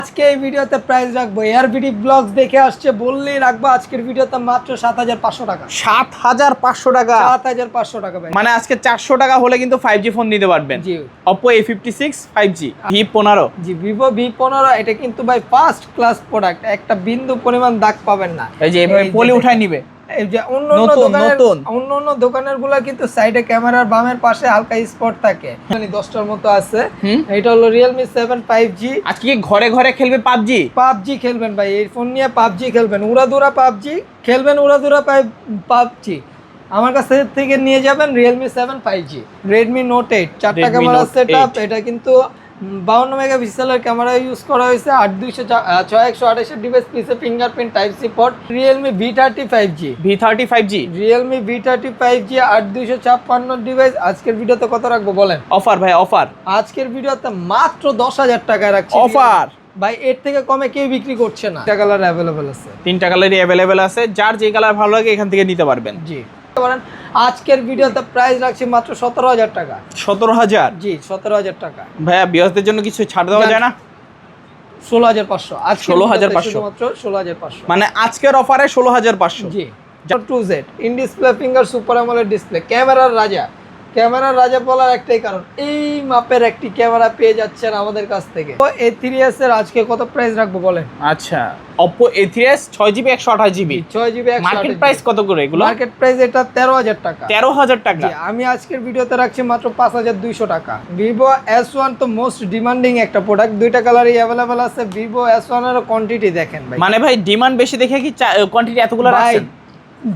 আজকে এই ভিডিওতে প্রাইস রাখবো এআরবিডি ব্লগস দেখে আসছে বললেই রাখবো আজকের ভিডিওতে মাত্র 7500 টাকা। 7500 টাকা, 7500 টাকা ভাই। মানে আজকে 400 টাকা হলে কিন্তু 5G ফোন নিতে পারবেন। জি, Oppo A56 5G V15। জি, Vivo V15 এটা কিন্তু ভাই ফার্স্ট ক্লাস প্রোডাক্ট, একটা বিন্দু পরিমাণ দাগ পাবেন না। এই যে এভাবে পলি উঠায় নিবে। এই যে অন্য দোকানের গুলা কিন্তু সাইডে ক্যামেরার বামের পাশে হালকা স্পট থাকে, মানে 10টার মতো আছে। এটা হলো Realme 7 5G। আজকে কি ঘরে ঘরে খেলবে পাবজি খেলবেন ভাই, এই ফোন নিয়ে পাবজি খেলবেন, উড়াদুরা পাবজি খেলবেন, উড়াদুরা পাবজি আমার কাছ থেকে নিয়ে যাবেন Realme 7 5G। Redmi Note 8 চারটা ক্যামেরা সেটআপ, এটা কিন্তু 52 মেগাপিক্সেলের ক্যামেরা ইউজ করা হয়েছে, 8/2 ডিভাইস পিসে fingerprint type C port. Realme V30 5G Realme V30 5G 8/256 device. আজকের ভিডিওতে কত রাখবো বলেন? অফার ভাই, অফার আজকের ভিডিওতে মাত্র 10,000 টাকায় রাখছি অফার ভাই। এর থেকে কমে কেউ বিক্রি করছে না। তিনটা কালার অ্যাভেলেবেল আছে, তিনটা কালারই অ্যাভেলেবেল আছে, যার যে কালার ভালো লাগে এখান থেকে নিতে পারবেন। জি আজকের ভিডিওতে প্রাইস রাখছি মাত্র 17,000 টাকা। 17,000? জি 17,000 টাকা। ভাইয়া বিয়াসদের জন্য কিছু ছাড় দেওয়া যায় না? 16,500। আজ 16,500 মাত্র 16,500, মানে আজকের অফারে 16,500। জি 2Z in display finger super AMOLED display, ক্যামেরার রাজা বলার একটাই কারণ এই মাপের একটি ক্যামেরা পেয়ে যাচ্ছেন আমাদের কাছ থেকে। তো A3s এর আজকে কত প্রাইস রাখবো বলেন? আচ্ছা, Oppo A3s 6GB 128GB 6GB market price কত করে এগুলো? মার্কেট প্রাইস এটা 13,000 টাকা। 13,000 টাকা। আমি আজকের ভিডিওতে রাখছি মাত্র 5,200 টাকা। Vivo S1 তো মোস্ট ডিমান্ডিং একটা প্রোডাক্ট, দুইটা কালারই অ্যাভেলেবেল আছে। Vivo S1 এর কোয়ান্টিটি দেখেন ভাই, মানে ভাই ডিমান্ড বেশি দেখে কি কোয়ান্টিটি এতগুলো রাখছেন?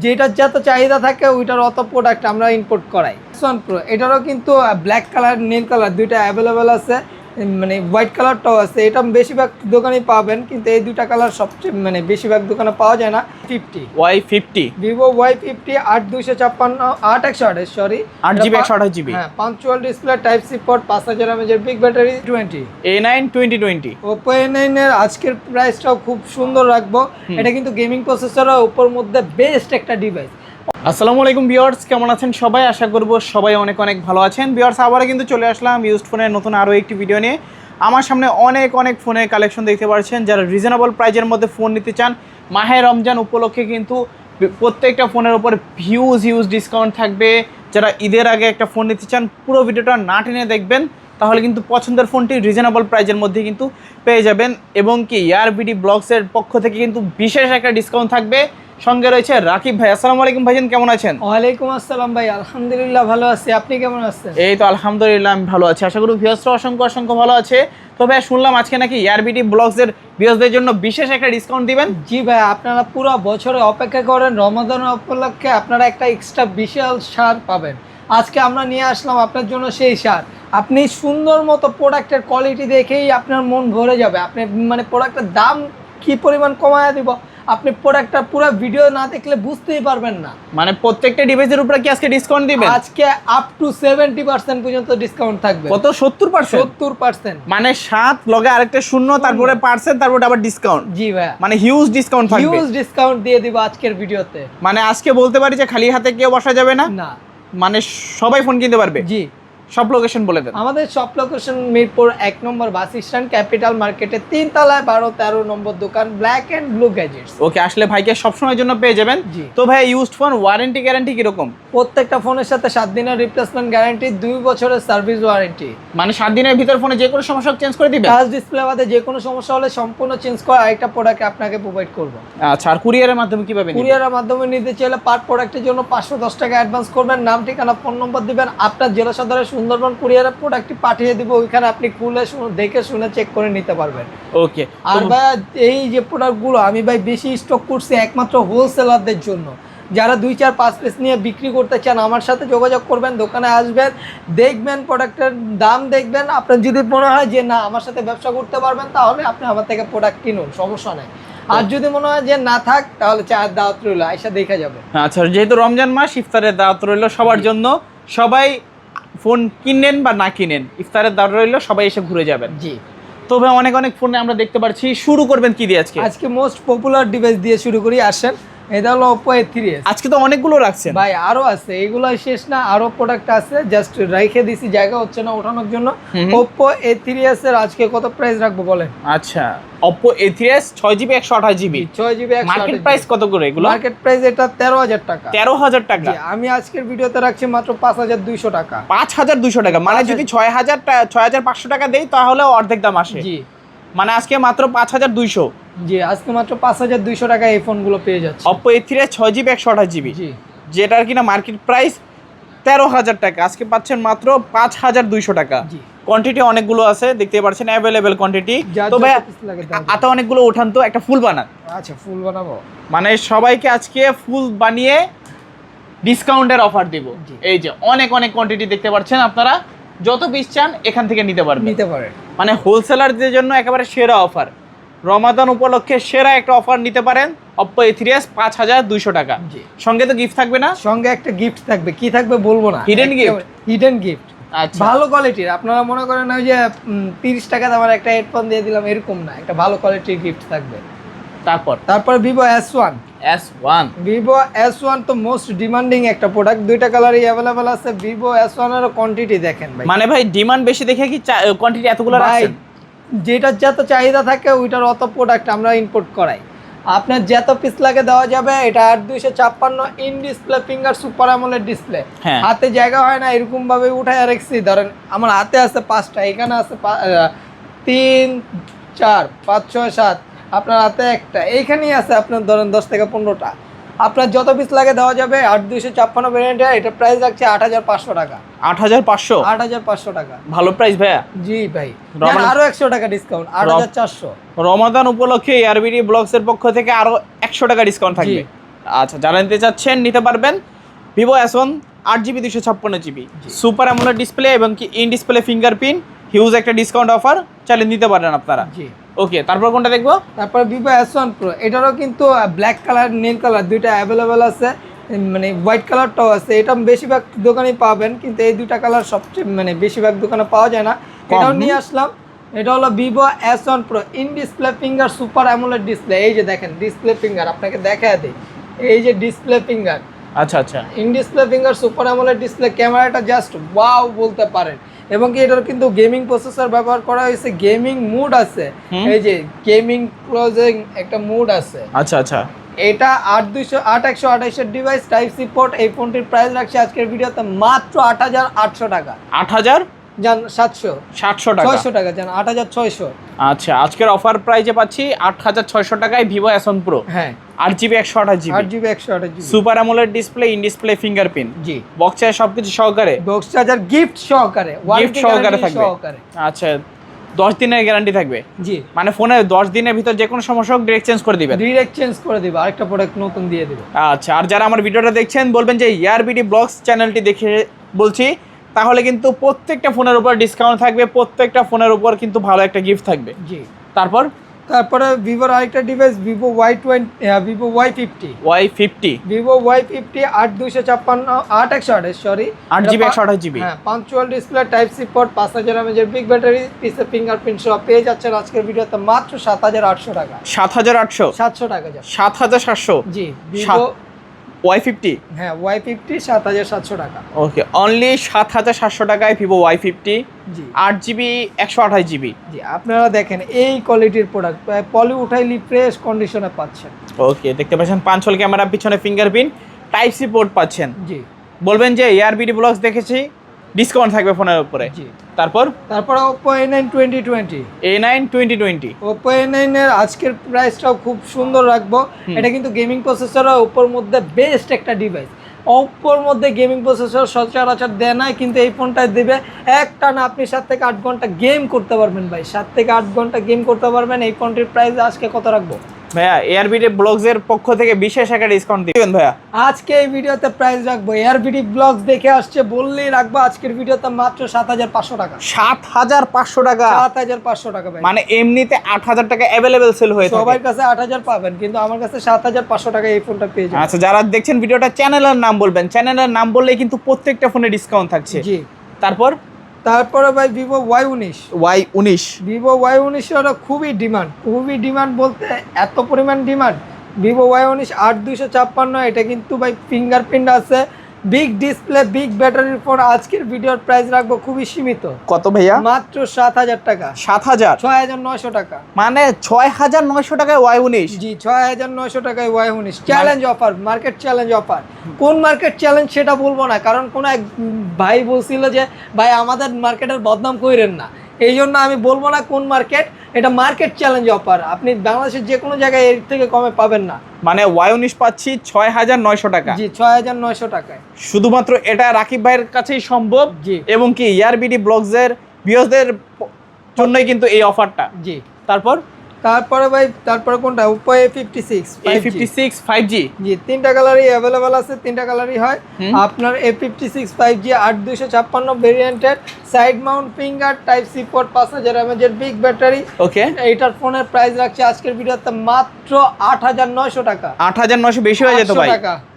যেটার যত চাহিদা থাকে ওইটার অত প্রোডাক্ট আমরা ইম্পোর্ট করাই। S1 Pro এটারও কিন্তু ব্ল্যাক কালার নীল কালার দুইটা অ্যাভেলেবেল আছে, মানে হোয়াইট কালারটাও আছে। এটা বেশিরভাগ দোকানেই পাবেন, কিন্তু এই দুইটা কালার সবচেয়ে মানে বেশিরভাগ দোকানে পাওয়া যায় না। Y50 Vivo Y50 8/256 sorry 8GB 128GB, হ্যাঁ, punch hole display type C port, 5000 mAh এর big battery 20। A9 2020 Oppo A9 এর আজকের প্রাইসটাও খুব সুন্দর রাখবো। এটা কিন্তু গেমিং প্রসেসরের উপর মধ্যে বেস্ট একটা ডিভাইস। আসসালামু আলাইকুম ভিউয়ার্স, কেমন আছেন সবাই? আশা করব সবাই অনেক অনেক ভালো আছেন। ভিউয়ার্স আবারও কিন্তু চলে আসলাম ইউজড ফোনের নতুন আরও একটি ভিডিও নিয়ে। আমার সামনে অনেক ফোনের কালেকশন দেখতে পাচ্ছেন। যারা রিজনেবল প্রাইজের মধ্যে ফোন নিতে চান, মাহে রমজান উপলক্ষে কিন্তু প্রত্যেকটা ফোনের উপর হিউজ ডিসকাউন্ট থাকবে। যারা ঈদের আগে একটা ফোন নিতে চান, পুরো ভিডিওটা না টেনে দেখবেন, তাহলে কিন্তু পছন্দের ফোনটি রিজনেবল প্রাইজের মধ্যে কিন্তু পেয়ে যাবেন। এবং কি এআরবিডি ব্লগসের পক্ষ থেকে কিন্তু বিশেষ একটা ডিসকাউন্ট থাকবে। সঙ্গে রয়েছে রাকিব ভাই। আসসালামু আলাইকুম ভাইজান, কেমন আছেন? ওয়ালাইকুম আসসালাম ভাই, আলহামদুলিল্লাহ ভালো আছি। আপনি কেমন আছেন? এই তো আলহামদুলিল্লাহ আমি ভালো আছি। আশা করি ভিউয়ার্সরা অসংখ্য ভালো আছে। তো ভাই শুনলাম আজকে নাকি এআরবিডি ব্লগসের ভিউয়ার্সদের জন্য বিশেষ একটা ডিসকাউন্ট দিবেন। জি ভাই, আপনারা পুরো বছরে অপেক্ষা করেন, রমাদান উপলক্ষে আপনারা একটা এক্সট্রা বিশাল ছাড় পাবেন। আজকে আমরা নিয়ে আসলাম আপনার জন্য সেই ছাড়। আপনি সুন্দর মতো প্রোডাক্টের কোয়ালিটি দেখেই আপনার মন ভরে যাবে। আপনি মানে প্রোডাক্টের দাম কি পরিমাণ কমায় দিব, আপনি প্রোডাক্টটা পুরো ভিডিও না দেখলে বুঝতেই পারবেন না। মানে প্রত্যেকটা ডিভাইসের উপরে কি আজকে ডিসকাউন্ট দিবেন? আজকে আপ টু 70% পর্যন্ত ডিসকাউন্ট থাকবে। কত? 70%? 70%, মানে 7 লগে আরেকটা শূন্য, তারপরে পার্সেন্ট, তারপরে আবার ডিসকাউন্ট। জি ভাই, মানে হিউজ ডিসকাউন্ট থাকবে। হিউজ ডিসকাউন্ট দিয়ে দিব আজকের ভিডিওতে। মানে আজকে বলতে পারি যে খালি হাতে কেউ বসা যাবে না, না মানে সবাই ফোন কিনতে পারবে। জি, সব লোকেশন বলে দেন। আমাদের সব লোকেশন মিরপুর 1 নম্বর বাস স্ট্যান্ড, ক্যাপিটাল মার্কেটে 3 তলায় 12-13 নম্বর দোকান, ব্ল্যাক এন্ড ব্লু গ্যাজেটস। ওকে, আসলে ভাইকে সবসময়ের জন্য পেয়ে যাবেন। তো ভাই ইউজড ফোন ওয়ারেন্টি গ্যারান্টি কিরকম? প্রত্যেকটা ফোনের সাথে 7 দিনের রিপ্লেসমেন্ট গ্যারান্টি, 2 বছরের সার্ভিস ওয়ারেন্টি। মানে 7 দিনের ভিতর ফোনে যে কোনো সমস্যা চেঞ্জ করে দিবেন? টাচ ডিসপ্লে বাদে যে কোনো সমস্যা হলে সম্পূর্ণ চেঞ্জ করা আরেকটা প্রোডাক্ট আপনাকে প্রোভাইড করব। আচ্ছা, আর কুরিয়ারের মাধ্যমে কিভাবে নিবেন? কুরিয়ারের মাধ্যমে নিতে চাইলে পার প্রোডাক্টের জন্য 510 টাকা অ্যাডভান্স করবেন, নাম ঠিকানা ফোন নম্বর দিবেন, আপনার জেলা সদরে সুন্দরবন কুরিয়ারে প্রোডাক্টটি পাঠিয়ে দিব। ওইখানে আপনি খুলে দেখে শুনে চেক করে নিতে পারবেন। ওকে। আর ভাই এই যে প্রোডাক্টগুলো আমি ভাই বেশি স্টক করছি একমাত্র হোলসেলারদের জন্য। যারা 2-4-5 পিস নিয়ে বিক্রি করতে চান আমার সাথে যোগাযোগ করবেন, দোকানে আসবেন, দেখবেন প্রোডাক্টের দাম দেখবেন। আপনার যদি মনে হয় যে না আমার সাথে ব্যবসা করতে পারবেন, তাহলে আপনি আমার থেকে প্রোডাক্ট কিনুন, সমস্যা নেই। আর যদি মনে হয় যে না থাক, তাহলে চায়ের দাওয়াত রইল, আইসা দেখা যাবে। আচ্ছা, যেহেতু রমজান মাস, ইফতারের দাওয়াত রইল সবার জন্য। সবাই ফোন কিনেন বা না কিনেন, ইফতারের দাওয়াত রইল, সবাই এসে ঘুরে যাবেন। জি, তবে অনেক ফোনে আমরা দেখতে পাচ্ছি। শুরু করবেন কি দিয়ে আজকে? আজকে মোস্ট পপুলার ডিভাইস দিয়ে শুরু করি, আসেন। এটা হলো Oppo A3s। আজকে তো অনেকগুলো রাখছেন ভাই আরো আছে, এগুলো শেষ না, আরো প্রোডাক্ট আছে, জাস্ট রেখে দিছি, জায়গা হচ্ছে না ওঠানোর জন্য। Oppo A3s এর আজকে কত প্রাইস রাখবো বলেন? আচ্ছা, Oppo A3s 6GB 128GB 6GB market price কত করে এগুলো? মার্কেট প্রাইস এটা 13,000 টাকা। 13,000 টাকা। আমি আজকের ভিডিওতে রাখছি মাত্র 5,200 টাকা। 5,200 টাকা, মানে যদি 6,500 টাকা দেই তাহলে অর্ধেক দাম আসে। জি, মানে আজকে মাত্র 5,200। জি, আজকে মাত্র 5,200 টাকা এই ফোনগুলো পেয়ে যাচ্ছে। Oppo A3s 6GB 128GB, জি, যেটার কিনা মার্কেট প্রাইস 13,000 টাকা, আজকে পাচ্ছেন মাত্র 5,200 টাকা। জি, কোয়ান্টিটি অনেকগুলো আছে, দেখতে পাচ্ছেন অ্যাভেলেবেল কোয়ান্টিটি। যার তো ভাই যত piece লাগে দাও। আতা অনেকগুলো ওঠান তো, একটা ফুল বানান। আচ্ছা, ফুল বানাবো। মানে সবাইকে আজকে ফুল বানিয়ে ডিসকাউন্টের অফার দিব। জি। এই যে অনেক অনেক কোয়ান্টিটি দেখতে পাচ্ছেন, আপনারা যত পিস চান এখান থেকে নিতে পারবেন। নিতে পারে। মানে হোলসেলারদের জন্য একেবারে সেরা অফার, রমাদান উপলক্ষে সেরা একটা অফার নিতে পারেন। Oppo A3s 5,200 টাকা। জি। সঙ্গে তো গিফট থাকবে না? সঙ্গে একটা গিফট থাকবে, কি থাকবে বলবো না। Hidden gift? Hidden gift. আচ্ছা, ভালো কোয়ালিটির। আপনারা মনে করেন ওই যে 30 টাকা দামের একটা হেডফোন দিয়ে দিলাম, এরকম না, একটা ভালো কোয়ালিটির গিফট থাকবে। তারপর Vivo S1। S1 Vivo S1 তো মোস্ট ডিমান্ডিং একটা প্রোডাক্ট, দুইটা কালারই অ্যাভেলেবল আছে। Vivo S1 এর কোয়ান্টিটি দেখেন ভাই। মানে ভাই ডিমান্ড বেশি দেখে কি কোয়ান্টিটি এতগুলো ভাই রাখছেন? যেটার যত চাহিদা থাকে ওইটার অত প্রোডাক্ট আমরা ইম্পোর্ট করাই। আপনার যত পিস লাগে দেওয়া যাবে। এটা 8256 in display finger super AMOLED display. হ্যাঁ। হাতে জায়গা হয় না, এরকম ভাবে উঠায় রাখছি। ধরেন আমার হাতে আছে 5টা, এখানে আছে 3 4 5 6 7, আপনার হাতে একটা, এইখানেই আছে আপনার ধরেন 10 থেকে 15টা। আপনার যত পিস লাগে দেওয়া যাবে। 8256 ভ্যারিয়েন্টের এটা প্রাইস রাখছে 8,500 টাকা। 8,500? 8,500 টাকা। ভালো প্রাইস ভাইয়া। জি ভাই, রমাদান- আরো 100 টাকা ডিসকাউন্ট, 8,400। রমাদান উপলক্ষে ARBD ব্লগস এর পক্ষ থেকে আরো 100 টাকা ডিসকাউন্ট থাকবে। জি। আচ্ছা, যারা নিতে চাচ্ছেন নিতে পারবেন। Vivo S1 8GB 256GB super AMOLED display এবং কি ইন ডিসপ্লে ফিঙ্গারপ্রিন্ট, হিউজ একটা ডিসকাউন্ট অফার, চাইলে নিতে পারেন আপনারা। জি। ওকে, তারপর কোনটা দেখবো? তারপর Vivo S1 Pro, এটারও কিন্তু ব্ল্যাক কালার নীল কালার দুইটা অ্যাভেলেবেল আছে, মানে হোয়াইট কালারটাও আছে। এটা বেশিরভাগ দোকানে পাবেন, কিন্তু এই দুইটা কালার সবচেয়ে মানে বেশিরভাগ দোকানে পাওয়া যায় না। এটাও নিয়ে আসলাম। এটা হলো Vivo S1 Pro in display finger super AMOLED display. এই যে দেখেন ডিসপ্লে ফিঙ্গার, আপনাকে দেখায় দেই। এই যে ডিসপ্লে ফিঙ্গার, আচ্ছা আচ্ছা, in display finger super AMOLED display. ক্যামেরাটা জাস্ট ওয়াও বলতে পারেন। এবং কি এটার কিন্তু গেমিং প্রসেসর ব্যবহার করা হয়েছে, গেমিং মুড আছে। এই যে গেমিং ক্লোজিং একটা মুড আছে। আচ্ছা আচ্ছা। এটা 8128 এর ডিভাইস, টাইপ সি পোর্ট। এই ফোনটির প্রাইস রাখছে আজকের ভিডিওতে মাত্র 8,800 টাকা। 8,700 টাকা, টাকা। 600 টাকা জান, 8,600। আচ্ছা, আজকের অফার প্রাইজে পাচ্ছি 8,600 টাকায় Vivo S1 Pro। হ্যাঁ, 8GB 128GB 8GB 128GB super AMOLED display, in display fingerprint, G. Box charge সবকিছু সহকারে, বক্স চার্জার গিফট সহকারে, গিফট সহকারে থাকবে। আচ্ছা, 10 দিনের গ্যারান্টি থাকবে। জি। মানে ফোনে 10 দিনের ভিতর যে কোনো সমস্যা হোক ডিরেক্ট চেঞ্জ করে দিবেন। ডিরেক্ট চেঞ্জ করে দিব, আরেকটা প্রোডাক্ট নতুন দিয়ে দিব। আচ্ছা, আর যারা আমার ভিডিওটা দেখছেন বলবেন যে ARBD ব্লগস চ্যানেলটি দেখে বলছি, তাহলে কিন্তু প্রত্যেকটা ফোনের উপর ডিসকাউন্ট থাকবে, প্রত্যেকটা ফোনের উপর কিন্তু ভালো একটা গিফট থাকবে। জি। তারপরে ভিভোর আরেকটা device Vivo Vivo Y50। Vivo Y50 8,256 সরি 8GB 128GB। হ্যাঁ, punch hole display, type C port, 5000 mAh এর বিগ ব্যাটারি, পিছে ফিঙ্গারপ্রিন্ট সহ পেয়ে যাচ্ছেন আজকের ভিডিওতে মাত্র 7,800 টাকা। 7,800? 700 টাকা যাচ্ছে। 7,700? জি। Vivo Y50? হ্যাঁ, Y50 7,700 টাকা। ওকে, অনলি 7,700 টাকায় Vivo Y50 জি। 8GB 128GB। জি, আপনারা দেখেন এই কোয়ালিটির প্রোডাক্ট পলি উঠাইলি ফ্রেশ কন্ডিশনে পাচ্ছেন। ওকে, দেখতে পাচ্ছেন পাঞ্চল ক্যামেরা, পিছনে ফিঙ্গারপ্রিন্ট, টাইপ সি পোর্ট পাচ্ছেন। জি। বলবেন যে ARBD ব্লগস দেখেছি, ডিসকাউন্ট থাকবে ফোনের উপরে। জি। তারপর Oppo A9 2020। A9 2020 Oppo A9 এর আজকের প্রাইসটাও খুব সুন্দর রাখবো। এটা কিন্তু গেমিং প্রসেসর Oppoর মধ্যে বেস্ট একটা ডিভাইস। Oppoর মধ্যে গেমিং প্রসেসর সচরাচর দেয় না, কিন্তু এই ফোনটায় দেবে। একটানা আপনি 7 থেকে 8 ঘন্টা গেম করতে পারবেন ভাই, 7 থেকে 8 ঘন্টা গেম করতে পারবেন। এই ফোনটির প্রাইস আজকে কত রাখবো ভাইয়া? ARBD ব্লগস এর পক্ষ থেকে বিশেষ একটা ডিসকাউন্ট দিবেন ভাইয়া। আজকে এই ভিডিওতে প্রাইস রাখবো, ARBD ব্লগস দেখে আসছে বললেই রাখবো আজকের ভিডিওতে মাত্র 7,500 টাকা। 7,500 টাকা? 7,500 টাকা ভাই। মানে এমনিতে 8,000 টাকা অ্যাভেলেবেল সেল হয়ে থাকে। সবার কাছে 8,000 পাবেন, কিন্তু আমার কাছে 7,500 টাকা এই ফোনটা পেয়ে যাবেন। আচ্ছা, যারা দেখছেন ভিডিওটা চ্যানেলের নাম বলবেন, চ্যানেলের নাম বললেই কিন্তু প্রত্যেকটা ফোনে ডিসকাউন্ট থাকছে। জি। তারপরে ভাই Vivo Y19। Y19 Vivo Y19 এর খুবই ডিমান্ড বলতে এত পরিমাণ ডিমান্ড, ভিভো Y19 8256, এটা কিন্তু ভাই ফিঙ্গারপ্রিন্ট আছে, বিগ ডিসপ্লে, বিগ ব্যাটারির ফোন। আজকের ভিডিওর প্রাইস রাখবো খুবই সীমিত। কত ভাইয়া? মাত্র 7000 টাকা। 7000? 6900 টাকা। মানে 6900 টাকায় Y19? জি, 6900 টাকায় Y19 challenge offer, market challenge offer. কোন মার্কেট চ্যালেঞ্জ সেটা বলবো না, কারণ কোন এক ভাই বলছিল যে ভাই আমাদের মার্কেটের বদনাম কইরেন না, এই জন্য আমি বলবো না কোন মার্কেট। এটা মার্কেট চ্যালেঞ্জ অফার, আপনি বাংলাদেশের যে কোনো জায়গায় এর থেকে কমে পাবেন না। মানে Y19 পাচ্ছি 6900 টাকা। জি, 6900 টাকায়। শুধুমাত্র এটা রাকিব ভাইয়ের কাছেই সম্ভব। জি। এবং কি ইয়ারবিডি ব্লগসের ভিউয়ারদের জন্যই কিন্তু এই অফারটা। জি। তারপরে ভাই তারপরে কোনটা? Oppo A56 A56 5G। জি, তিনটা কালারই अवेलेबल আছে, তিনটা কালারই হয়। আপনার A56 5G 8256 ভেরিয়েন্টের, side mount finger, type C port, 5000 mAh এর বিগ ব্যাটারি। ওকে, এইটার ফোনের প্রাইস রাখছি আজকের ভিডিওতে মাত্র 8900 টাকা। 8900 বেশি হয়ে যেত ভাই।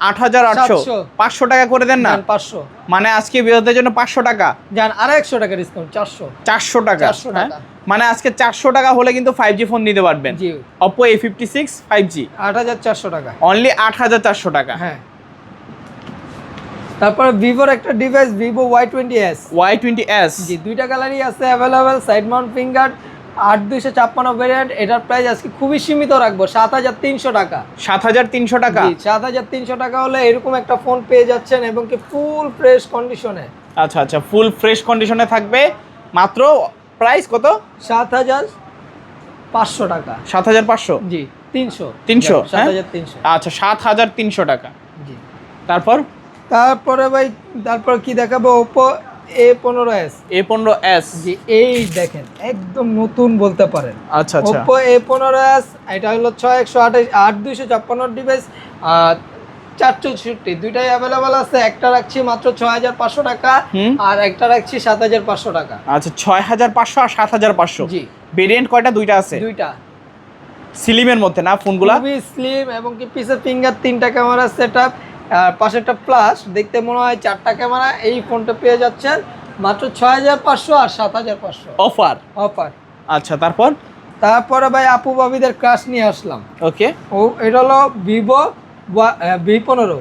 8800, 500 টাকা করে দেন না? 500। মানে আজকে ভিউয়ারদের জন্য 500 টাকা। জান আর 100 টাকা ডিসকাউন্ট, 400 টাকা। 400 টাকা। মানে আজকে 400 টাকা হলে কিন্তু 5G ফোন নিতে পারবেন। জি। Oppo A56 5G 8400 টাকা। অনলি 8400 টাকা। হ্যাঁ। তারপরে ভিভোর একটা ডিভাইস, ভিভো Y20s। Y20s। জি, দুইটা কালারই আছে available, side mount finger, 8256 variant. এটার প্রাইস আজকে খুবই সীমিত রাখবো, 7300 টাকা। 7300 টাকা? জি, 7300 টাকা হলে এরকম একটা ফোন পেয়ে যাচ্ছেন, এবং কি ফুল ফ্রেশ কন্ডিশনে। আচ্ছা, ফুল ফ্রেশ কন্ডিশনে থাকবে। মাত্র প্রাইস কত? 7500 টাকা। 7500? জি, 300। 7300। আচ্ছা, 7300 টাকা। জি। তারপরে ভাই তারপর কি দেখাবো? Oppo A15s। A15s। জি, এই দেখেন একদম নতুন বলতে পারেন। আচ্ছা। Oppo A15s, এটা হলো 6128 8256 ডিভাইস, 464, দুইটাই अवेलेबल আছে। একটা রাখছি মাত্র 6500 টাকা, আর একটা রাখছি 7500 টাকা। আচ্ছা, 6500 আর 7500। জি। ভেরিয়েন্ট কয়টা? দুইটা আছে। দুইটা। স্লিমের মধ্যে না ফোনগুলো? খুবই স্লিম, এবং কি পিছে ফিঙ্গার, তিনটা ক্যামেরা সেটআপ, আর পাশে একটা ফ্ল্যাশ, দেখতে মনে হয় চারটা ক্যামেরা। এই ফোনটা পেয়ে যাচ্ছেন মাত্র 6500 আর 7500 অফার। আচ্ছা, তারপরে ভাই আপু ভাবিদের ক্রাশ নিয়ে আসলাম। ওকে। এটা হলো ভিভো V15।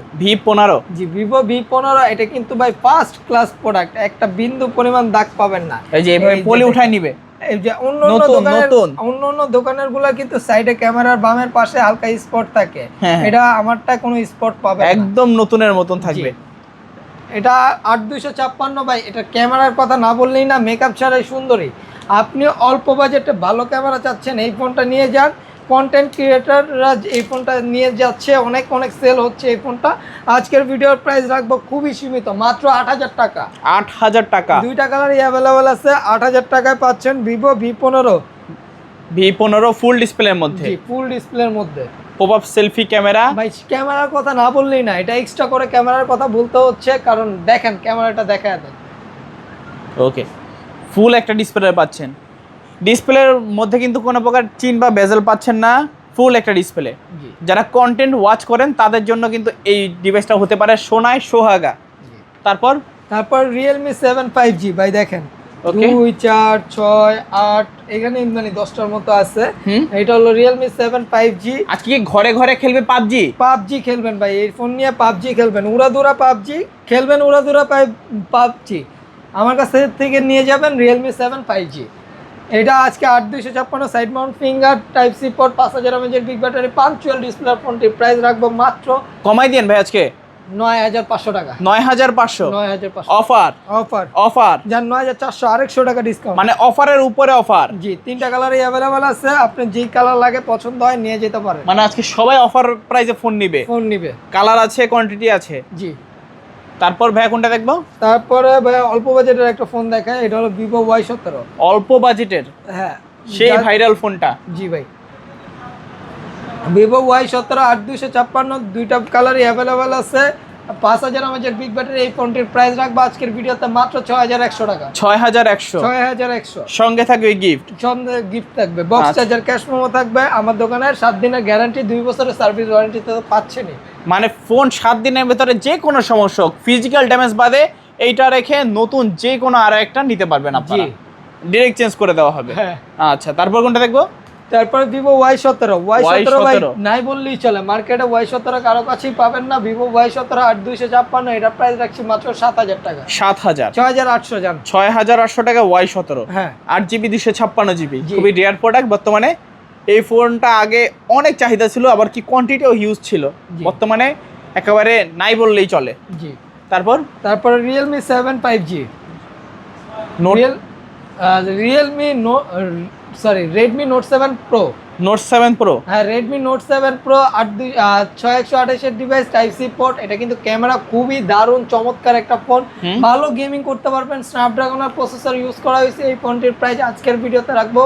জি, ভিভো V15। এটা কিন্তু ভাই ফার্স্ট ক্লাস প্রোডাক্ট, একটা বিন্দু পরিমাণ দাগ পাবেন না। এই যে এভাবে পলি উঠায় নিবে। এই যে অন্য দোকানের গুলা কিন্তু সাইডে ক্যামেরার বামের পাশে হালকা স্পট থাকে, এটা আমারটা কোনো স্পট পাবে না, একদম নতুনের মতন থাকবে। এটা 8256 ভাই। এটা ক্যামেরার কথা না বললেই না, মেকআপ ছাড়াই সুন্দরী। আপনি অল্প বাজেটে ভালো ক্যামেরা চাচ্ছেন, এই ফোনটা নিয়ে যান। কন্টেন্ট ক্রিয়েটররা এই ফোনটা নিয়ে যাচ্ছে, অনেক সেল হচ্ছে এই ফোনটা। আজকের ভিডিওর প্রাইস রাখবো খুবই সীমিত, মাত্র 8000 টাকা। 8000 টাকা। দুইটা কালারই अवेलेबल আছে, 8000 টাকায় পাচ্ছেন ভিভো V15 ফুল ডিসপ্লের মধ্যে। জি, ফুল ডিসপ্লের মধ্যে। Pop up selfie camera. ভাই ক্যামেরার কথা না বললেই না, এটা এক্সট্রা করে ক্যামেরার কথা বলতে হচ্ছে, কারণ দেখেন ক্যামেরাটা দেখায় দেন। ওকে, ফুল একটা ডিসপ্লে পাচ্ছেন। ডিসপ্লের মধ্যে কিন্তু কোনো প্রকার চিন বা বেজেল পাচ্ছেন না, ফুল একটা ডিসপ্লে। যারা কন্টেন্ট ওয়াচ করেন তাদের জন্য কিন্তু এই ডিভাইসটা হতে পারে সোনায় সোহাগা। তারপর Realme 7 5G ভাই দেখেন, 2 4 6 8 এখানে মানে 10টার মতো আছে। এটা হলো Realme 7 5G। আজকে কি ঘরে ঘরে খেলবে পাবজি খেলবেন ভাই, এই ফোন নিয়ে পাবজি খেলবেন, উড়াদুরা পাবজি খেলবেন, উড়াদুরা পাবজি। আমার কাছ থেকে নিয়ে যাবেন Realme 7 5G। এটা আজকে 8256, side mount finger, type C port, 5000 mAh এর বিগ ব্যাটারি, পাঞ্চুয়াল ডিসপ্লে। ফোনটির প্রাইস রাখবো মাত্র, কমাই দেন ভাই আজকে, 9500 টাকা। 9500 অফার যান, 9400, আর 100 টাকা ডিসকাউন্ট। মানে অফারের উপরে অফার। জি, তিনটা কালারই अवेलेबल আছে, আপনি যে কালার লাগে পছন্দ হয় নিয়ে যেতে পারেন। মানে আজকে সবাই অফার প্রাইসে ফোন নিবে। কালার আছে, কোয়ান্টিটি আছে। জি। তারপর ভাই কোনটা দেখবো? তারপরে ভাই অল্প বাজেটের একটা ফোন দেখায়, এটা হলো ভিভো Y17। অল্প বাজেটের? হ্যাঁ, সেই ভাইরাল ফোনটা। জি ভাই, ভিভো Y17 8256, দুইটা কালারই अवेलेबल আছে, 5000 mAh এর বিগ ব্যাটারি। এই ফোনটির প্রাইস রাখবো আজকের ভিডিওতে মাত্র 6100 টাকা। 6100। সঙ্গে থাকবে গিফট। গিফট থাকবে, বক্স চার্জার, ক্যাশ মেমো থাকবে। আমার দোকানের 7 দিনের গ্যারান্টি, 2 বছরের সার্ভিস ওয়ারেন্টি তো পাচ্ছেনই। মানে ফোন 7 দিনের ভেতরে যে কোনো সমস্যা হোক, ফিজিক্যাল ড্যামেজ বাদে এইটা রেখে নতুন যে কোনো আরো একটা নিতে পারবেন আপনারা। ডিরেক্ট চেঞ্জ করে দেওয়া হবে। আচ্ছা, তারপর কোনটা দেখবো? তারপরে ভিভো Y17 ভাই Y17 নাই বললেই চলে, মার্কেটে Y17 কারো কাছেই পাবেন না। ভিভো Y17 8256, এটা প্রাইস রাখছি মাত্র 7000 টাকা। 7000 6800 জান, 6800 টাকা Y17। হ্যাঁ 8GB 256GB, খুবই রেয়ার প্রোডাক্ট বর্তমানে। এই ফোনটা আগে অনেক চাহিদা ছিল, আবার কি কোয়ান্টিটিও হিউজ ছিল, বর্তমানে একেবারে নাই বললেই চলে। জি তারপর Realme 7 5G, note Redmi Note 7 Pro, note 7 pro. হ্যাঁ Redmi Note 7 Pro 6128 device, type C port. এটা কিন্তু ক্যামেরা খুবই দারুণ চমৎকার একটা ফোন, ভালো গেমিং করতে পারবেন। স্ন্যাপড্রাগনের প্রসেসর ইউজ করা হয়েছে। এই ফোনটির প্রাইস আজকের ভিডিওতে রাখবো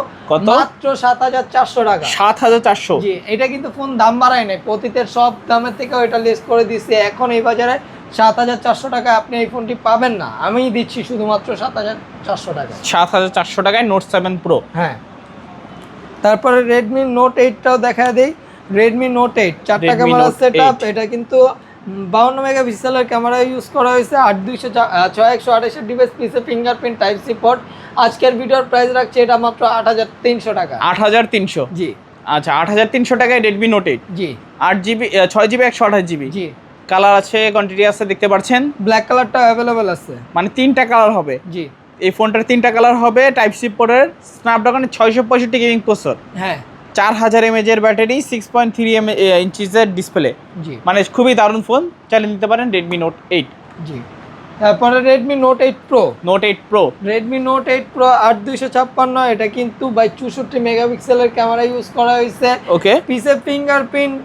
মাত্র 7400 টাকা। 7400? জি, এটা কিন্তু ফোন দাম বাড়ায় নাই, অতীতের সব দামের থেকে এটা লেস করে দিচ্ছে। এখন এই বাজারে 7400 টাকায় আপনি এই ফোনটি পাবেন না, আমি দিচ্ছি শুধুমাত্র 7400 টাকা। 7400 টাকায় নোট 7 প্রো। হ্যাঁ, তারপরে Redmi Note 8টাও দেখা দেই। Redmi Note 8 চারটা ক্যামেরা সেটআপ, এটা কিন্তু 52 মেগাপিক্সেলের ক্যামেরা ইউজ করা হয়েছে। 6128 ডিভাইস, পিছে ফিঙ্গারপ্রিন্ট, টাইপ সি পোর্ট। আজকের ভিডিওর প্রাইস রাখছে এটা মাত্র 8300 টাকা। 8300? জি আচ্ছা, 8300 টাকায় Redmi Note 8, 8GB 6GB 128GB। জি, কালার আছে, কোয়ান্টিটি আছে, দেখতে পাচ্ছেন। ব্ল্যাক কালারটা অ্যাভেলেবল আছে, মানে 3টা কালার হবে। জি, এই ফোনটার 3টা কালার হবে। টাইপ সি পোর্টের, স্ন্যাপড্রাগনের 665 গেমিং প্রসেসর, হ্যাঁ 4000 mAh এর ব্যাটারি, 6.3 ইঞ্চিসের ডিসপ্লে। জি, মানে খুবই দারুণ ফোন, চালিয়ে নিতে পারেন Redmi Note 8। জি, তারপরে Redmi Note 8 Pro, Note 8 Pro, Redmi Note 8 Pro 8256, এটা কিন্তু 64 মেগাপিক্সেলের ক্যামেরা ইউজ করা হয়েছে। ওকে, পিছে fingerprint,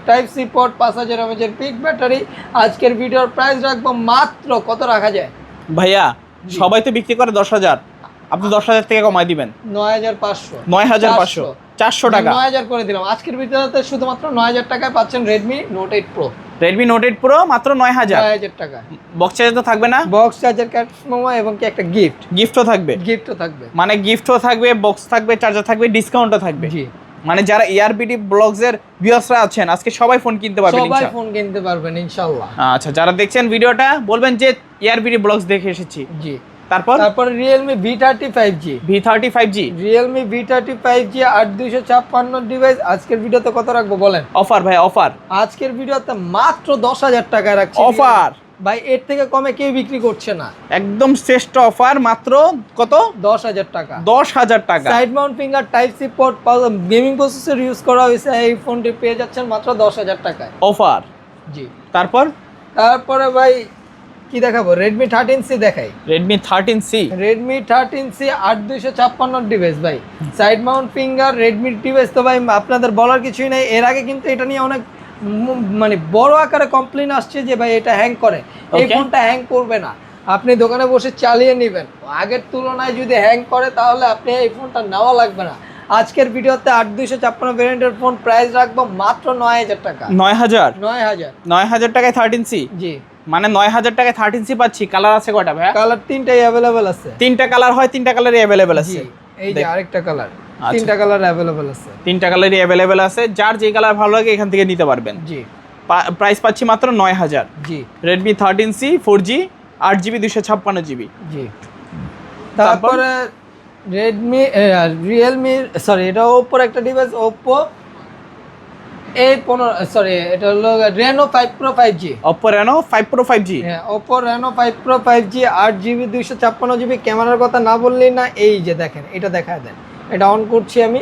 type C port, 5000 mAh এর পিক ব্যাটারি। আজকের ভিডিওর প্রাইস রাখবো মাত্র, কত রাখা যায় ভাইয়া? সবাই তো বিক্রি করে 10,000, আপনি 10,000 থেকে কমাই দিবেন। 9500, 9500, 400 টাকা, 9000 করে দিলাম। আজকের ভিডিওতে শুধুমাত্র 9000 টাকায় পাচ্ছেন Redmi Note 8 Pro। Redmi Note 8 Pro মাত্র 9000 টাকা। বক্স চার্জ তো থাকবে না? বক্স চার্জার, ক্যাশমোমো এবং কি একটা গিফটও থাকবে। মানে গিফটও থাকবে, বক্স থাকবে, চার্জার থাকবে, ডিসকাউন্টও থাকবে। জি, মানে যারা এআরবিডি ব্লগসের ভিউয়ার্সরা আছেন, আজকে সবাই ফোন কিনতে পারবেন, সবাই ফোন কিনতে পারবেন ইনশাআল্লাহ। আচ্ছা, যারা দেখছেন ভিডিওটা বলবেন যে এআরবিডি ব্লগস দেখে এসেছি। জি, তারপর Realme V30 5G, V30 5G, Realme V30 5G 8256 device. আজকের ভিডিওতে কত রাখবো বলেন? অফার ভাই, অফার। আজকের ভিডিওতে মাত্র 10000 টাকায় রাখছি অফার ভাই, এর থেকে কমে কেউ বিক্রি করছে না। একদম শ্রেষ্ঠ অফার, মাত্র কত? 10000 টাকা। 10000 টাকা। Side mount finger, type C port, gaming processor use করা হয়েছে। এই ফোনটি পেয়ে যাচ্ছেন মাত্র 10000 টাকায়। অফার। জি, তারপরে ভাই কি দেখাবো? Redmi 13C দেখাই। Redmi 13C 8256 ডিভাইস ভাই, side mount finger, Redmi device তো ভাই আপনাদের বলার কিছুই নাই। এর আগে কিন্তু এটা নিয়ে অনেক মানে বড় আকারে কমপ্লেইন আসছে যে ভাই এটা হ্যাং করে। এই ফোনটা হ্যাং করবে না, আপনি দোকানে বসে চালিয়ে নেবেন। আগের তুলনায় যদি হ্যাং করে তাহলে আপনি এই ফোনটা নেওয়া লাগবে না। আজকের ভিডিওতে 8256 ভ্যারিয়েন্টের ফোন প্রাইস রাখবো মাত্র 9000 টাকা। 9000 টাকায় 13C। জি, মানে 9000 টাকায় 13C পাচ্ছি। কালার আছে কয়টা ভাইয়া? কালার 3টাই अवेलेबल আছে। 3টা কালার হয়, 3টা কালারই अवेलेबल আছে। এই যে আরেকটা কালার, 3টা কালার अवेलेबल আছে। 3টা কালারই अवेलेबल আছে, যার যে কালার ভালো লাগে এখান থেকে নিতে পারবেন। জি, প্রাইস পাচ্ছি মাত্র 9000। জি, Redmi 13C 4G 8GB 256GB। জি, তারপরে Realme এটা Oppo একটা ডিভাইস, Oppo এটা হলো Reno 5 Pro 5G। Oppo Reno 5 Pro 5G, হ্যাঁ Oppo Reno 5 Pro 5G 8GB 256GB। ক্যামেরার কথা না বললেই না, এই যে দেখেন, এটা দেখায় দেন। এটা অন করছি আমি।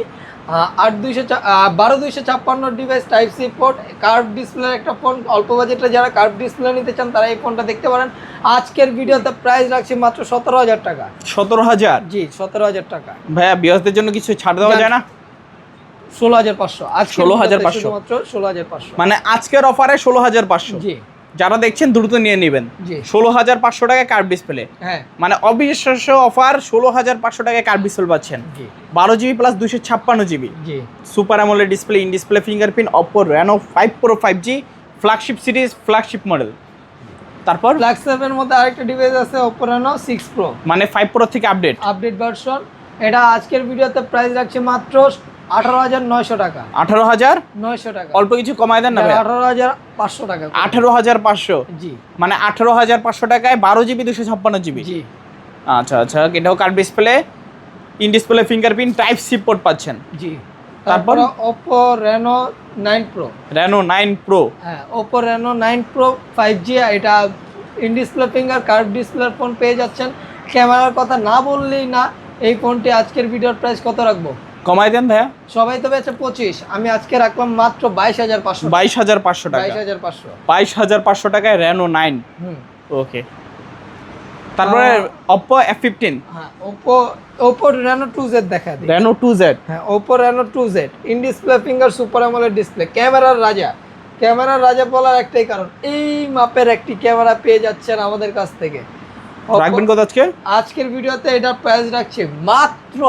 12256 device, type C port, curve display একটা ফোন। অল্প বাজেটে যারা কার্ভ ডিসপ্লে নিতে চান তারা এই ফোনটা দেখতে পারেন। আজকের ভিডিওতে প্রাইস রাখছি মাত্র 17000 টাকা। 17000? জি, 17000 টাকা। ভাইয়া ভিউয়ারদের জন্য কিছু ছাড় দেওয়া যায় না? 16500। আজ 16500, শুধুমাত্র 16500। মানে আজকের অফারে 16500। জি, যারা দেখছেন দ্রুত নিয়ে নেবেন। জি, 16500 টাকায় কার্ভ ডিসপ্লে। হ্যাঁ, মানে অবিশ্বাস্য অফার, 16500 টাকায় কার্ভ ডিসপ্লে পাচ্ছেন। জি, 12GB plus 256GB, G, super AMOLED display, in display fingerprint, Oppo Reno 5 Pro 5G flagship series, flagship model. তারপর ফ্ল্যাগশিপের মধ্যে আরেকটা ডিভাইস আছে, Oppo Reno 6 Pro, মানে 5 Pro থেকে আপডেট ভার্সন। এটা আজকের ভিডিওতে প্রাইস রাখছে মাত্র 18900 টাকা। 18900 টাকা। অল্প কিছু কমায় দেন না ভাই? 18500 টাকা। 18500? জি, মানে 18500 টাকায় 12GB 256GB। জি, আচ্ছা, এটাও curve display, in display fingerprint, type C port পাচ্ছেন। জি, তারপর Oppo Reno 9 Pro। Reno 9 Pro, হ্যাঁ Oppo Reno 9 Pro 5G, এটা in display finger curve display phone পেয়ে যাচ্ছেন। ক্যামেরার কথা না বললেই না, এই ফোনটি আজকের ভিডিওর প্রাইস কত রাখবো? কমাই দেন ভাইয়া। সবাই তো বেচে 25, আমি আজকে রাখলাম মাত্র 22,500। 22,500 টাকা। 22,500। 22,500 টাকায় Reno 9। ওকে, তারপরে Oppo F15। হ্যাঁ Oppo Reno 2Z দেখা দিই। Reno 2Z। হ্যাঁ Oppo Reno 2Z in display finger super AMOLED display, ক্যামেরার রাজা বলার একটাই কারণ, এই মাপের একটি ক্যামেরা পেয়ে যাচ্ছেন আমাদের কাছ থেকে। রাখবেন কত আজকে? আজকের ভিডিওতে এটার প্রাইস রাখছি মাত্র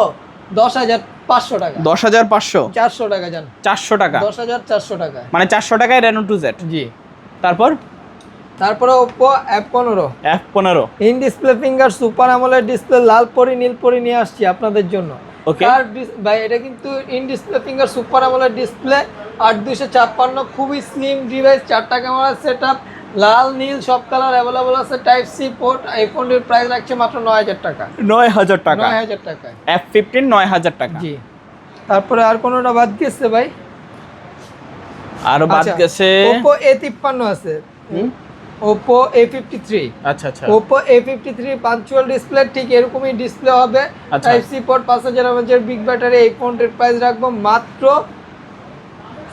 10,500 টাকা। 10,500? 400 টাকা জান। 400 টাকা? 10,400 টাকা, মানে 400 টাকায় Reno 2Z। জি। তারপরে Oppo F15। F15 in display finger super AMOLED display, লাল পরি নীল পরি নিয়ে আসছি আপনাদের জন্য। ওকে ভাই এটা কিন্তু in display finger super AMOLED display, 8256, খুবই স্লিম ডিভাইস, 4টা ক্যামেরা সেটআপ, লাল নীল সব কালার অ্যাভেলেবল আছে, টাইপ সি পোর্ট। এই ফোনটির প্রাইস রাখছে মাত্র 9,000 টাকা। 9,000 টাকা? 9,000 টাকা। F15 9,000 টাকা। জি। তারপরে আর কোনটা বাদ গেছে ভাই? আর বাদ গেছে Oppo A53 আছে। Oppo A53। আচ্ছা আচ্ছা। Oppo A53 পাঞ্চুয়াল ডিসপ্লে, ঠিক এরকমই ডিসপ্লে হবে, type C port, 5000 mAh big battery. এই ফোনটির প্রাইস রাখবো মাত্র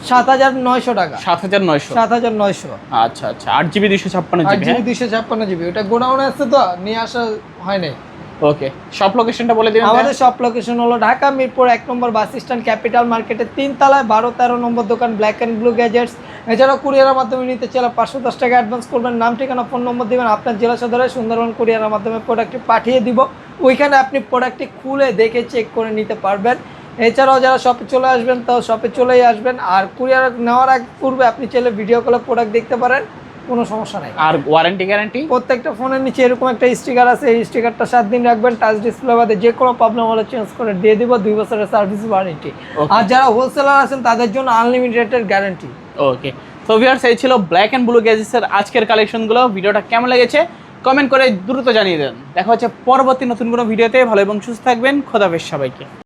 7,900 টাকা। 7,900? 7,900। আচ্ছা আচ্ছা। 8GB 256GB? 8GB 256GB, ওটা গোডাউনে আছে তো নিয়ে আসা হয় নাই। ওকে, সব লোকেশনটা বলে দিবেন। আমাদের সব লোকেশন হলো ঢাকা মিরপুর 1 নম্বর বাস স্ট্যান্ড, ক্যাপিটাল মার্কেটের 3 তলায় 12-13 নম্বর দোকান ব্ল্যাক অ্যান্ড ব্লু গ্যাজেটস। এছাড়াও কুরিয়ারের মাধ্যমে নিতে চাইলে 510 টাকা অ্যাডভান্স করবেন, নাম ঠিকানা ফোন নম্বর দিবেন, আপনার জেলা সদরে সুন্দরবন কুরিয়ারের মাধ্যমে প্রোডাক্টটি পাঠিয়ে দিব। ওইখানে আপনি প্রোডাক্টটি খুলে দেখে চেক করে নিতে পারবেন। এছাড়াও যারা শপে চলে আসবেন তাও শপে চলেই আসবেন, আর কুরিয়ার নেওয়ার আগে পূর্বে আপনি চাইলে ভিডিও কলে প্রোডাক্ট দেখতে পারেন, কোনো সমস্যা নাই। আর ওয়ারেন্টি গ্যারান্টি? প্রত্যেকটা ফোনের নিচে এরকম একটা স্টিকার আছে, এই স্টিকারটা 7 দিন রাখবেন, টাচ ডিসপ্লে বাদে যে কোনো প্রবলেম হলে চেঞ্জ করে দিয়ে দিব, 2 বছরের সার্ভিস ওয়ারেন্টি। আর যারা হোলসেলার আছেন তাদের জন্য আনলিমিটেড গ্যারান্টি। ওকে, সো ভিউয়ার্স এই ছিল ব্ল্যাক অ্যান্ড ব্লু গ্যাজেটসের আজকের কালেকশনগুলো। ভিডিওটা কেমন লেগেছে কমেন্ট করে দ্রুত জানিয়ে দেন। দেখা হচ্ছে পরবর্তী নতুন কোনো ভিডিওতে। ভালো এবং সুস্থ থাকবেন। খোদাফেজ সবাইকে।